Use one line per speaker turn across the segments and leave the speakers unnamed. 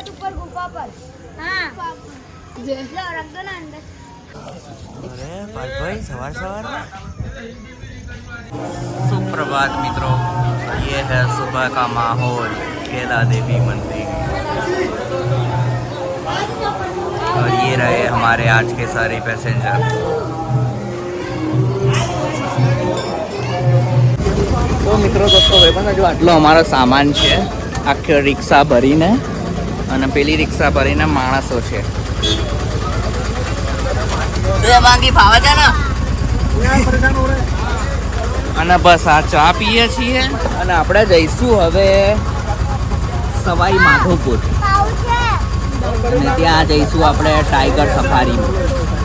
पर्वत ऊपर गुफा पर। हाँ लो रख दो ना अंदर।
अरे भाई सवार सवार सुप्रभात मित्रों, ये है सुबह का माहौल केला देवी मंदिर। और ये रहे हमारे आज के सारे पैसेंजर। तो मित्रों दोस्तों भाई जो आटलो अमारो सामान है आखी रिक्शा भरीने અને પેલી રિક્ષા ભરીને માણસો છે અને બસ આ ચા પીએ છીએ અને આપણે જઈશું હવે સવાઈ માધોપુર અને ત્યાં જઈશું આપણે ટાઈગર સફારીમાં,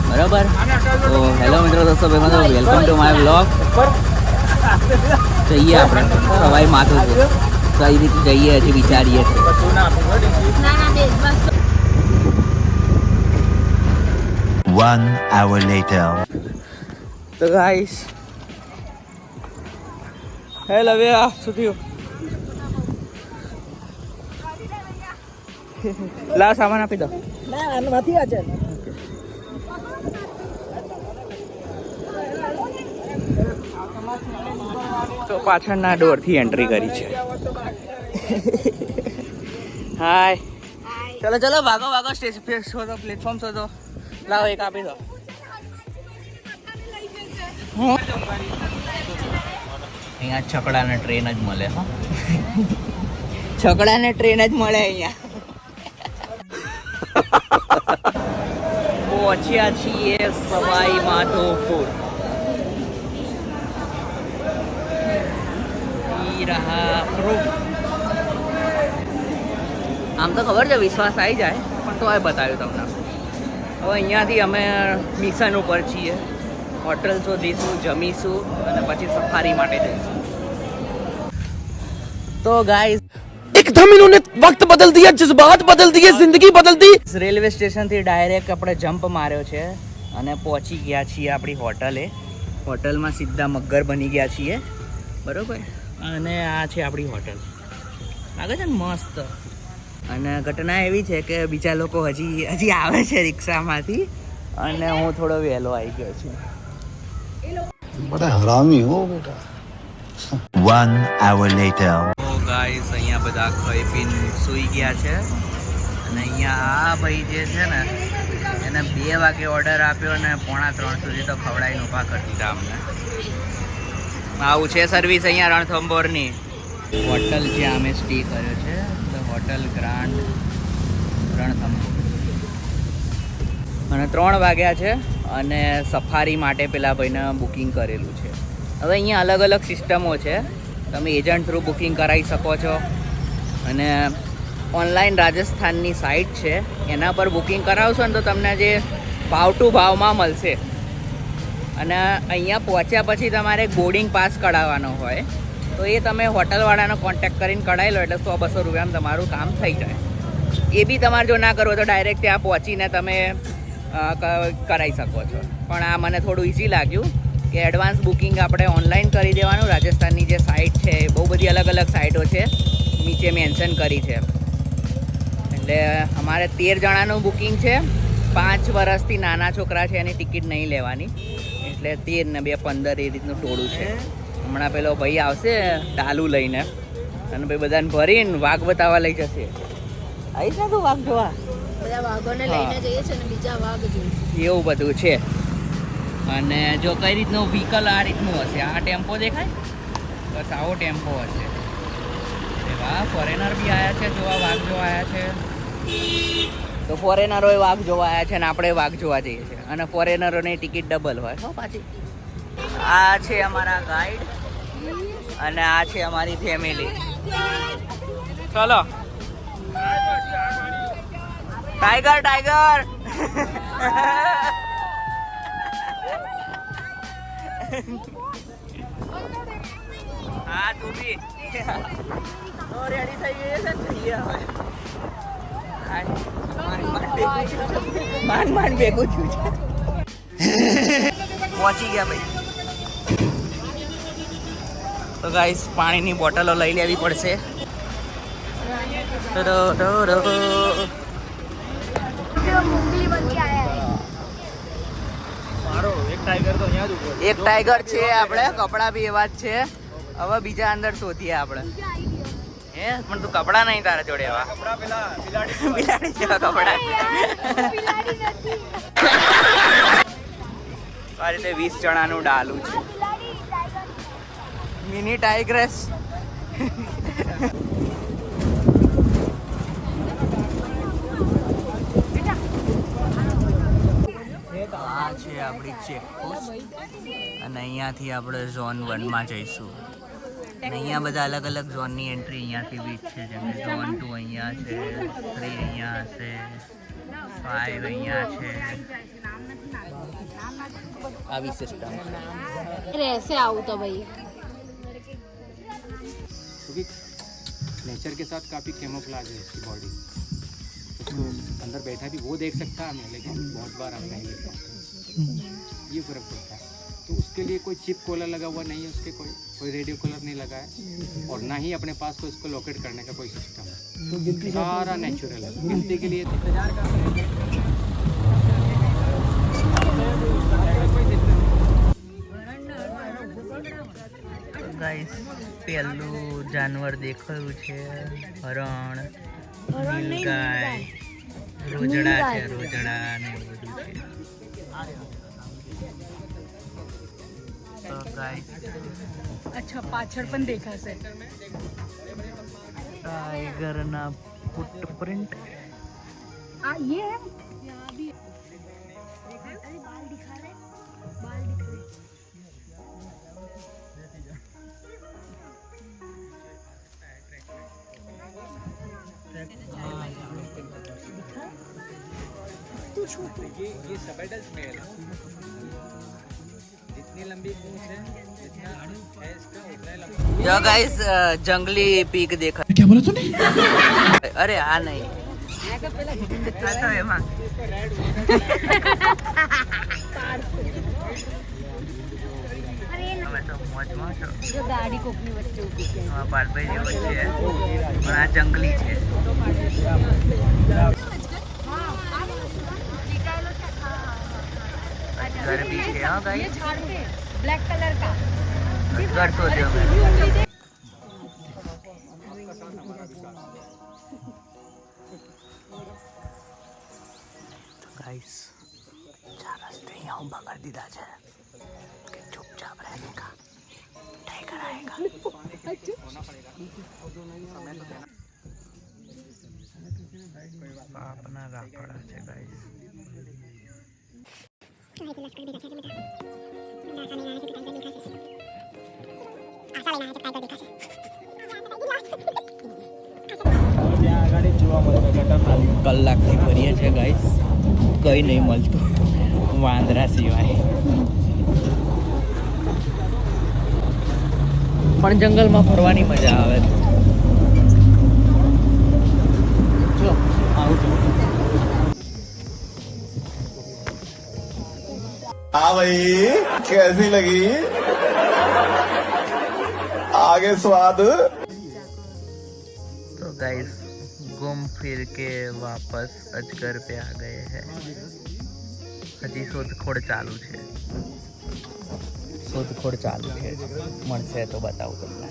બરાબર? તો હેલો મિત્રો દોસ્તો વેલકમ ટુ માય વ્લોગ। જઈએ આપણે સવાઈ માધોપુર, કઈ રીતે જઈએ હજી વિચારીએ છીએ।
One hour later.
તો ગાઈસ હેલો વે આ શું થયું? લાવ સામાન આપી દો।
ના નથી આ છે।
તો પાછળના ડોરથી એન્ટ્રી કરી છે। હાય ચલો ચલો ભાગો ભાગો, સ્ટેશન पे શોધો, પ્લેટફોર્મ શોધો। લાવો એક આપી દો। અહીંયા છકડાને ટ્રેન જ મળે, હા છકડાને ટ્રેન જ મળે અહીંયા। પહોંચ્યા છીએ સવાઈ માધોપુર। આમ તો ખબર છે વિશ્વાસ આવી જાય, પણ તો આ બતાવ્યું તમને। હવે અહીંયાથી અમે મિશન ઉપર છીએ, હોટલ શોધીશું, જમીશું અને પછી સફારી માટે જઈશું। તો ગાઈસ
एकदम इन्होंने वक्त बदल दिया, जज्बात बदल दिए, जिंदगी बदल दी।
રેલવે સ્ટેશનથી ડાયરેક્ટ આપણે જમ્પ માર્યો છે અને પહોંચી ગયા છીએ આપણી હોટલે। હોટલમાં સીધા મગર બની ગયા છીએ, બરોબર? અને આ છે આપણી હોટલ, લાગે છે ને મસ્ત। અને ઘટના એવી છે કે બીજા લોકો હજી આવે છે રિક્ષામાંથી અને હું થોડો વહેલો આવી ગયો છું।
बड़ा हरामी हो बेटा। One hour later.
તો ગાઈસ અહીંયા બધા ખાઈ પીને સૂઈ ગયા છે અને અહીંયા આ ભાઈ જે છે ને એને 2 વાગે ઓર્ડર આપ્યો અને 2:45 સુધી તો ખવડાવીને ઊભા કરી દીધા અમને। આવું છે સર્વિસ અહીંયા રણથંભોરની। હોટલ જ્યાં અમે સ્ટે કર્યો છે તો હોટલ ગ્રાન્ડ રણથંભોર। અને 3 વાગ્યા છે અને સફારી માટે પેલા ભાઈને બુકિંગ કરેલું છે। હવે અહીંયા અલગ અલગ સિસ્ટમો છે, તમે એજન્ટ થ્રુ બુકિંગ કરાવી શકો છો અને ઓનલાઈન રાજસ્થાનની સાઇટ છે એના પર બુકિંગ કરાવશો ને તો તમને જે ભાવ ટુ ભાવમાં મળશે। અને અહીંયા પહોંચ્યા પછી તમારે બોર્ડિંગ પાસ કઢાવવાનો હોય તો એ તમે હોટલવાળાનો કોન્ટેક્ટ કરીને કઢાવી લો એટલે 100-200 રૂપિયામાં તમારું કામ થઈ જાય। એ બી તમારે જો ના કરવો તો ડાયરેક્ટ ત્યાં પહોંચીને તમે કરાવી શકો છો। પણ આ મને થોડું ઇઝી લાગ્યું કે એડવાન્સ બુકિંગ આપણે ઓનલાઈન કરી દેવાનું। રાજસ્થાનની જે સાઇટ છે બહુ બધી અલગ અલગ સાઇટો છે, નીચે મેન્શન કરી છે। એટલે અમારે 13 જણાનું બુકિંગ છે, 5 વર્ષથી નાના છોકરા છે એની ટિકિટ નહીં લેવાની, એટલે 13 ને 2 15 એ રીતનું ટોળું છે। હમણાં પેલો ભાઈ આવશે ડાલું લઈને અને ભાઈ બધાને ભરીને વાઘ બતાવવા લઈ જશે। આવીશ ને તું વાઘ જોવા?
બધા વાઘોને લઈને જઈએ છે ને બીજા વાઘ જોઈશું,
એવું બધું છે। અને જો કઈ રીતનું વ્હીકલ આ રીતનું હશે, આ ટેમ્પો દેખાય, બસ આવો ટેમ્પો હશે। વાહ, ફોરેનર બી આવ્યા છે જોવા, વાઘ જોવા આવ્યા છે। તો ફોરેનરોએ વાઘ જોવા આવ્યા છે અને આપણે વાઘ જોવા જઈએ છીએ અને ફોરેનરોની ટિકિટ ડબલ હોય હો પાછી। આ છે અમારા ગાઈડ અને આ છે અમારી ફેમિલી। ચલો ટાઈગર ટાઈગર હા તું બી તો રેડી થઈ ગઈ છે, જઈએ હવે। માંડ ભેગું થયું છે। પહોંચી ગયા ભાઈ। તો ગાઈસ પાણીની બોટલો લઈ લેવી પડશે
मुंगली बन के आया है
એક ટાઈગર છે આપણે, કપડા બી એવા જ છે. હવે બીજા અંદર શોધીએ આપણે. હે પણ તું કપડા નહીં તારા જોડે એવા. બિલાડી જેવા કપડા. આ રીતે 20 ચણાનું ડાલું છે. મિની ટાઈગ્રેસ. આ છે આપણી ચેકપોસ્ટ અને અહીંયાથી આપણે ઝોન 1 માં જઈશું. અને અહીંયા બધા અલગ અલગ ઝોનની એન્ટ્રી અહીંયાથી બી છે, જેમ કે ઝોન 2 અહીંયા છે, 3 અહીંયા હશે, 5 અહીંયા છે. આવી સિસ્ટમ
રહેશે આવું તો ભાઈ.
क्योंकि नेचर के साथ काफ़ी कैमोफ्लेज है इसकी बॉडी. उसको अंदर बैठा भी वो देख सकता है हमें, लेकिन बहुत बार हम नहीं देख पाते. ये फर्क पड़ता है. तो उसके लिए कोई चिप कॉलर लगा हुआ नहीं है, उसके कोई रेडियो कॉलर नहीं लगा है, और ना ही अपने पास कोई उसको लोकेट करने का कोई सिस्टम है. सारा नेचुरल है. गिनती के लिए
ગાઈસ પહેલું જાનવર દેખાયું છે હરણ, નીલગાય, રોજડા છે, રોજડા ને એવું બધું છે. તો ગાઈસ
અચ્છા પાછળ પણ દેખાશે.
ટાઈગરના ફૂટપ્રિન્ટ.
આ ये है
ये सबेडल स्मेल है. जितनी लंबी पूंछ है, जितना है इसका उतना ही लंबा.
જો ગાઈસ જંગલી પીક દેખા.
क्या बोला तूने?
અરે આ નહીં, આ તો એમાં તમે તો મોજમાં છો.
जो गाड़ी कोकनी वच्चे ऊभी છે.
આ બારભાઈ જેવો છે પણ આ જંગલી છે. घर भी है. हाँ गाइस
ये झाड़ पे ब्लैक कलर का
घर शोध्यो मैं. गाइस 4 रस्ते यहाँ ऊभा कर दीधा है कि चुपचाप रहने का. टाइगर आएगा. अपना राफड़ा है गाइस. કલાકથી ફરીએ છે ગાઈસ, કંઈ નહીં મળતું વાંદરા સિવાય. પણ જંગલમાં ફરવાની મજા આવે. જો આવું છું.
हाँ भाई कैसी लगी आगे स्वाद.
तो गाइस घूम फिर के वापस अजगर पे आ गए हैं. હજી શોધખોળ ચાલુ છે. શોધખોળ ચાલુ છે. મળશે તો બતાવું તમને.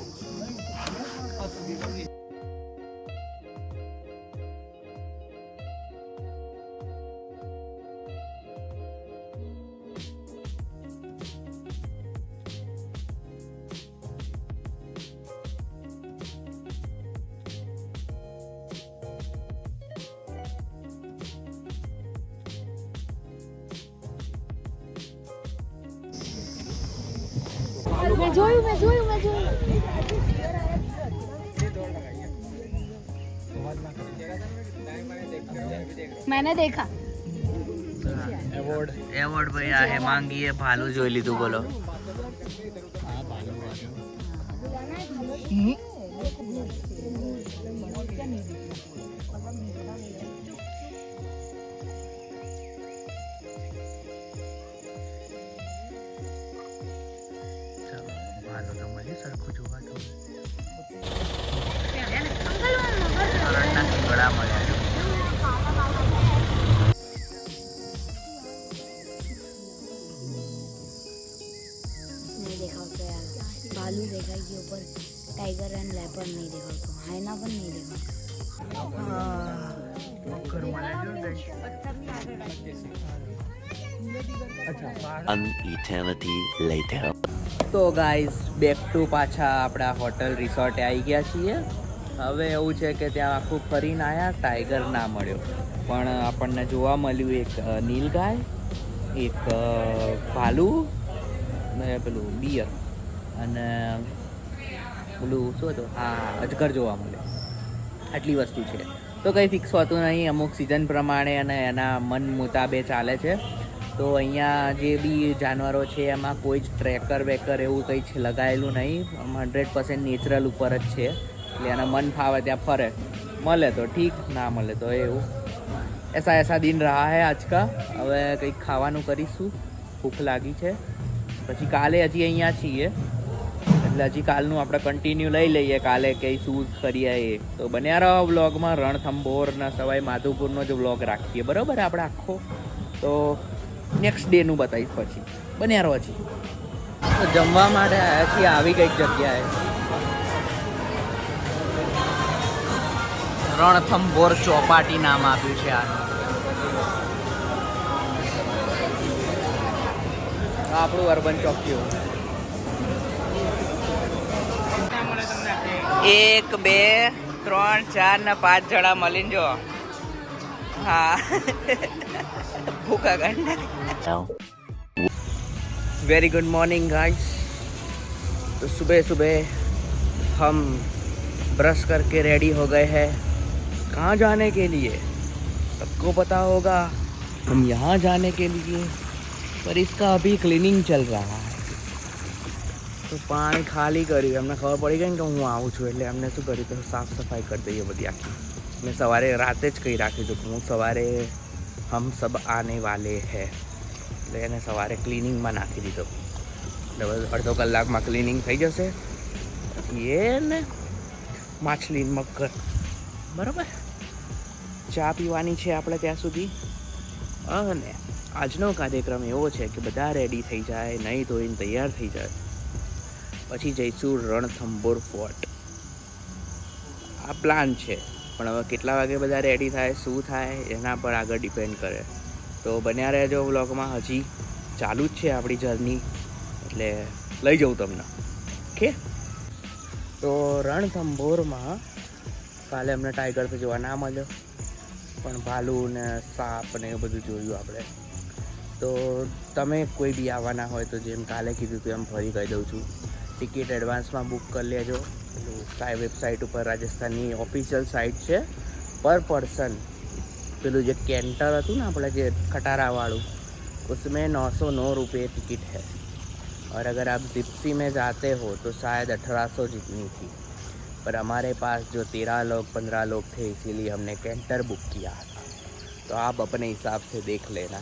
मैं જોયું मैंने देखा.
એવોર્ડ ભાઈ આ હેમાંગીએ ભાલું જોઈ લીધું. બોલો ભાલું તો મળ્યું સરખું જોવા તો. કાગડા મળ્યા છે.
नहीं देखा तो यार भालू देखा के ऊपर टाइगर एंड लेपर्ड नहीं देखा तो हाइना पण नहीं देखा
An eternity later.
તો ગાઈઝ બેક ટુ પાછા આપણા હોટલ રિસોર્ટે આવી ગયા છીએ. હવે એવું છે કે ત્યાં આખું ફરીને આવ્યા, ટાઈગર ના મળ્યો, પણ આપણને જોવા મળ્યું એક નીલગાય, એક ભાલુ ને પેલું બિયર અને પેલું શું હતું, હા અજગર જોવા મળ્યો. આટલી વસ્તુ છે. તો કંઈ ફિક્સ હોતું નહીં, અમુક સિઝન પ્રમાણે અને એના મન મુતાબે ચાલે છે. તો અહીંયા જે બી જાનવરો છે એમાં કોઈ જ ટ્રેકર વેકર એવું કંઈ જ લગાવેલું નહીં. 100% નેચરલ ઉપર જ છે. એટલે એના મન ફાવે ત્યાં ફરે, મળે તો ઠીક, ના મળે તો એવું. એસા દિન રહા હે આજ કા. હવે કંઈક ખાવાનું કરીશું, ભૂખ લાગી છે. પછી કાલે હજી અહીંયા છીએ એટલે હજી કાલનું આપણે કન્ટિન્યુ લઈ લઈએ. કાલે કંઈ શું કરીએ એ તો બન્યા રહો વ્લોગમાં. રણથંભોરના સવાઈ માધવપુરનો જ વ્લોગ રાખીએ, બરાબર આપણે આખો. તો નેક્સ્ટ ડેનું બતાવીશ પછી, બન્યા રહો. હજી તો જમવા માટે આવ્યા છીએ આવી કંઈક જગ્યાએ. રણથંભોર ચોપાટી નામ આપ્યું છે આનું. આપણું અર્બન ચોકીઓ. 1 2 3 4 ને 5 જણા મળીને જો. હા ભૂખા ગંડા. Very good morning guys. तो सुबह सुबह हम ब्रश करके रेडी हो गए हैं. कहाँ जाने के लिए सबको पता होगा. हम यहाँ जाने के लिए, पर इसका अभी क्लीनिंग चल रहा है. તો પાણી ખાલી કર્યું, એમને ખબર પડી ગઈ ને કે હું આવું છું એટલે એમને શું કર્યું કે સાફ સફાઈ કરી દઈએ બધી આખી. મેં સવારે રાતે જ કહી રાખ્યું હતું કે હું સવારે હમ સબ આને વાલે હે એટલે એને સવારે ક્લિનિંગમાં નાખી દીધો. એટલે અડધો કલાકમાં ક્લિનિંગ થઈ જશે. પછી એને માછલી મગર બરાબર ચા પીવાની છે આપણે ત્યાં સુધી. અને આજનો કાર્યક્રમ એવો છે કે બધા રેડી થઈ જાય, નહીં ધોઈને તૈયાર થઈ જાય, પછી જઈશું રણથંભોર ફોર્ટ. આ પ્લાન છે, પણ હવે કેટલા વાગે બધા રેડી થાય, શું થાય એના પર આગળ ડિપેન્ડ કરે. તો બન્યા રહેજો વ્લોગમાં. હજી ચાલુ જ છે આપણી જર્ની, એટલે લઈ જાઉં તમને. ઓકે. તો રણથંભોરમાં કાલે અમને ટાઈગર તો જોવા ના મળ્યો, પણ ભાલુ ને સાપ ને એ બધું જોયું આપણે. તો તમે કોઈ બી આવવાના હોય તો જેમ કાલે કીધું હતું એમ ફરી કહી દઉં છું, ટિકિટ એડવાન્સમાં બુક કરી લેજો. પેલું વેબસાઇટ ઉપર રાજસ્થાનની ઓફિશિયલ સાઇટ છે. પર પર્સન પેલું જે કેન્ટર હતું ને આપણે જે खटारा उसमें 909 रुपये टिकट है. और अगर आप जिप्सी में जाते हो तो शायद 1800 जितनी थी, पर हमारे पास जो 13 लोग 15 लोग थे इसीलिए हमने कैंटर बुक किया था. तो आप अपने हिसाब से देख लेना.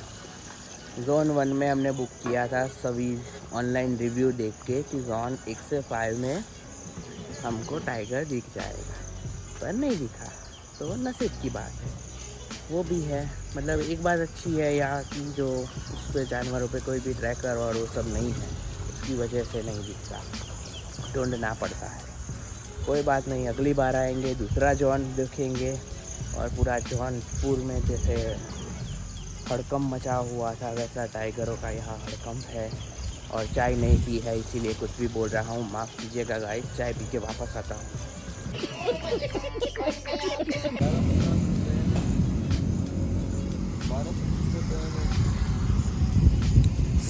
जोन 1 में हमने बुक किया था. सभी ऑनलाइन रिव्यू देख के कि जोन 1 से 5 में हमको टाइगर दिख जाएगा, पर नहीं दिखा. तो नसीब की बात है, वो भी है. मतलब एक बात अच्छी है यहाँ की, जो उस पर जानवरों पे कोई भी ट्रैकर और वो सब नहीं है, उसकी वजह से नहीं दिखता, ढूंढना पड़ता है. कोई बात नहीं, अगली बार आएंगे दूसरा जॉन देखेंगे. और पूरा जौनपुर में जैसे हड़कंप मचा हुआ था वैसा टाइगरों का यहाँ हड़कंप है. और चाय नहीं पी है इसीलिए कुछ भी बोल रहा हूँ, माफ़ कीजिएगा गाइस. चाय पी के वापस आता हूँ.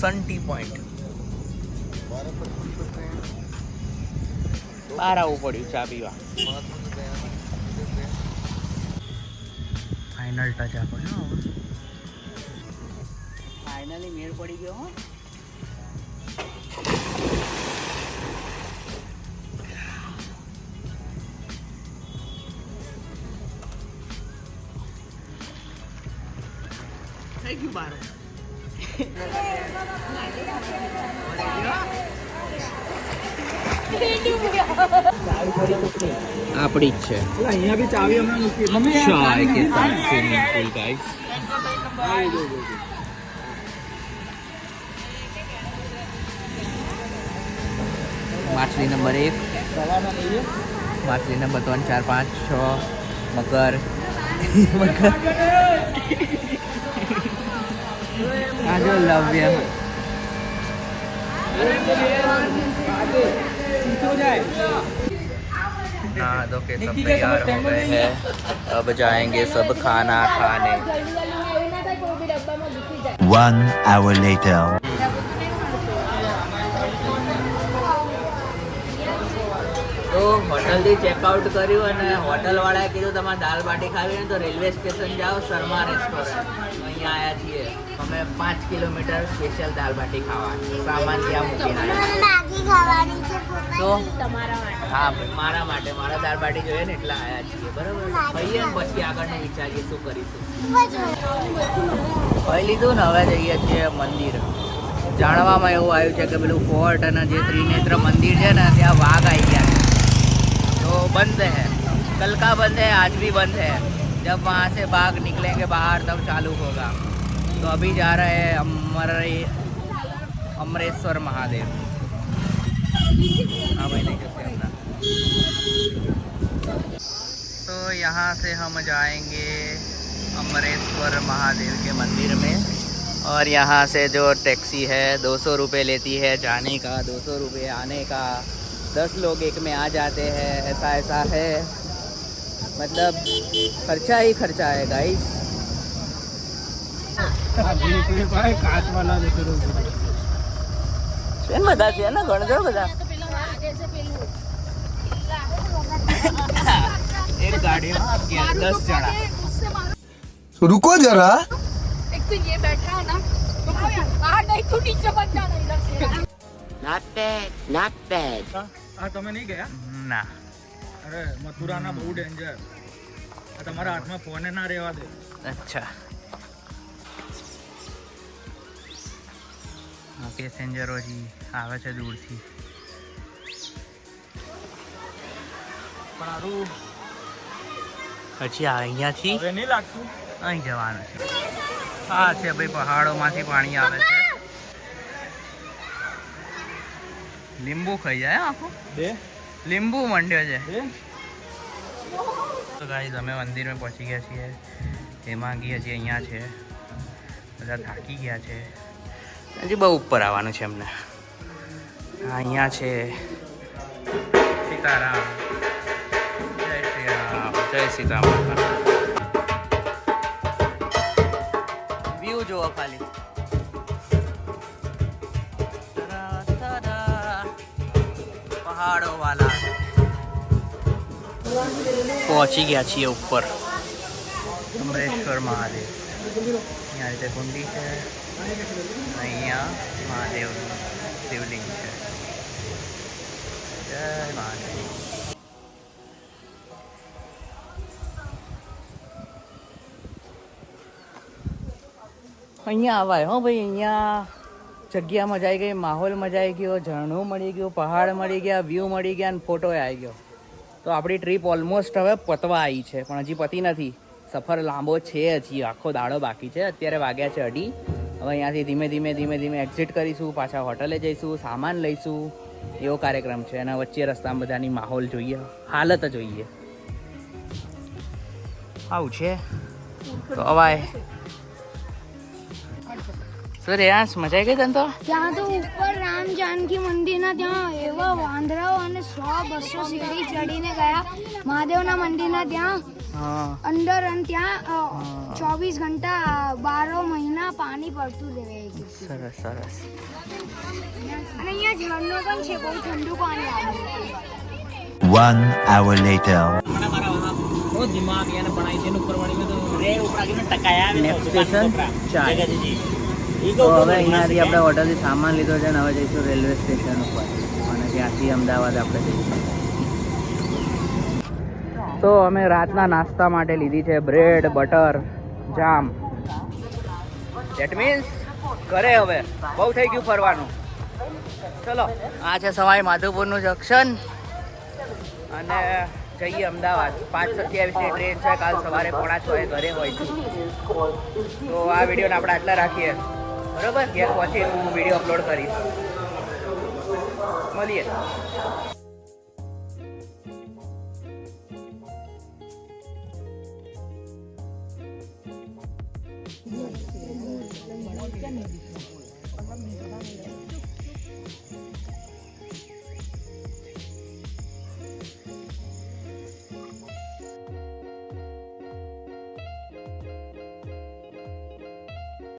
सन टी पॉइंट બહાર આવવું પડ્યું ચા પીવા. ફાઇનલ ટચ આપ્યો ને, ફાઇનલી મેળ પડી ગયો. હો થઈ ગયું બાર. આપણી જ છે
અહીંયા બી ચાવી હમણાં મૂકી મમ્મી
ચાય કે સાથ સ્વિમિંગ પૂલ ગાઈસ માછલી નંબર 1 માછલી નંબર 3 4 5 6 મગર આ જો લવ્ય हाँ तो के सब तैयार हो गए हैं अब जाएंगे सब खाना खाने
1 hour later.
તો હોટલથી ચેકઆઉટ કર્યું અને હોટલવાળાએ કીધું તમારે દાલ બાટી ખાવી હોય તો રેલવે સ્ટેશન જાઓ શર્મા રેસ્ટોરન્ટ અહીંયા આવ્યા છીએ અમે 5 કિલોમીટર સ્પેશિયલ દાલ બાટી ખાવા સામાન ત્યાં મૂકીને આવ્યા તો હા મારા માટે મારા દાળ બાટી જોઈએ ને એટલા આવ્યા છીએ બરાબર ખાઈએ ને પછી આગળનું વિચારીએ શું કરીશું ખાઈ લીધું ને હવે જઈએ છીએ મંદિર જાણવામાં એવું આવ્યું છે કે પેલું ફોર્ટ અને જે ત્રિનેત્ર મંદિર છે ને ત્યાં વાઘ આવી ગયા છે तो बंद है कल का बंद है आज भी बंद है जब वहाँ से बाघ निकलेंगे बाहर तब चालू होगा तो अभी जा रहे हैं अमरेश्वर महादेव हाँ भाई नहीं करते अपना तो यहाँ से हम जाएंगे अमरेश्वर महादेव के मंदिर में और यहाँ से जो टैक्सी है 200 रुपये लेती है जाने का 200 रुपये आने का 10 लोग एक में आ जाते हैं ऐसा है मतलब खर्चा ही खर्चा है गाइस
કાચ વાળા
છે ને બધા છે ને ગણજો બધા એક ગાડીમાં 10 જણા
रुको जरा
एक तो ये बैठा है ना बाहर नहीं तो नीचे मत जाना इधर से
Not bad.
આ તમે નહીં ગયા
ના
અરે મથુરાના બહુ ડેન્જર આ તમારા હાથમાં ફોને ના રહેવા દે
અચ્છા પેસેન્જરો જી આવે છે દૂરથી
પણ આરું
પછી અહીંયાથી
હવે નહીં લાગતું
અહીં જવાનું છે હા છે ભાઈ પહાડોમાંથી પાણી આવે છે લીંબુ ખાઈ જાય આખું
બે
લીંબુ મંડ્યો છે
બે
તો ગાઈસ અમે મંદિરમાં પહોંચી ગયા છીએ એમાં ગયા છીએ અહીંયા છે બધા થાકી ગયા છે હજી બહુ ઉપર આવવાનું છે એમને અહીંયા છે સીતારામ જય શ્રી રામ જય સીતારામ વ્યૂ જોવો ખાલી પહાડો વાલા પહોંચી ગયા છીએ ઉપર અમરેશ્વર મહાદેવ અહીંયા રીતે કુંડી છે અહીંયા મહાદેવનું શિવલિંગ છે જય મહાદેવ અહીંયા આવાય હો ભાઈ અહીંયા જગ્યા મજા આવી ગઈ માહોલ મજા આવી ગયો ઝરણું મળી ગયું પહાડ મળી ગયા વ્યૂ મળી ગયા અને ફોટો આવી ગયો તો આપણી ટ્રીપ ઓલમોસ્ટ હવે પતવા આવી છે પણ હજી પતી નથી સફર લાંબો છે હજી આખો દાડો બાકી છે અત્યારે વાગ્યા છે 2:30 હવે અહીંયાથી ધીમે ધીમે એક્ઝિટ કરીશું પાછા હોટલે જઈશું સામાન લઈશું એવો કાર્યક્રમ છે અને વચ્ચે રસ્તામાં બધાની માહોલ જોઈએ હાલત જોઈએ આવું છે તો અવાય સર યાર મજા આવી ગઈ તને તો
ત્યાં તો ઉપર રામ જાનકી મંદિરના ત્યાં એવા વાંદરાઓ અને 100-200 સીડી ચડીને ગયા મહાદેવના મંદિરના ત્યાં
હા
અંદર અને ત્યાં 24 ઘંટા 12 મહિના પાણી પડતું જ રહે છે
સરસ સરસ
અને અહીંયા ઝરણો પણ છે બહુ ઠંડુ પાણી આવે
1 hour later.
નેક્સ્ટ સ્ટેશન ચાય તો હવે અહીંયાથી આપણે હોટલથી સામાન લીધો છે અને હવે જઈશું રેલવે સ્ટેશન ઉપર અને ત્યાંથી અમદાવાદ આપણે જઈશું તો અમે રાતના નાસ્તા માટે લીધી છે bread butter jam that means ઘરે હવે બહુ થઈ ગયું ફરવાનું ચલો આ છે સવાઈ માધવપુરનું જંક્શન અને જઈએ અમદાવાદ. 5:27ની ટ્રેન છે. કાલ સવારે 5:45 ઘરે હોય છું. તો આ વિડીયોને આપણે આટલા રાખીએ, બરાબર? ઘેર પહોંચી હું વિડીયો અપલોડ કરીશ. મળીએ.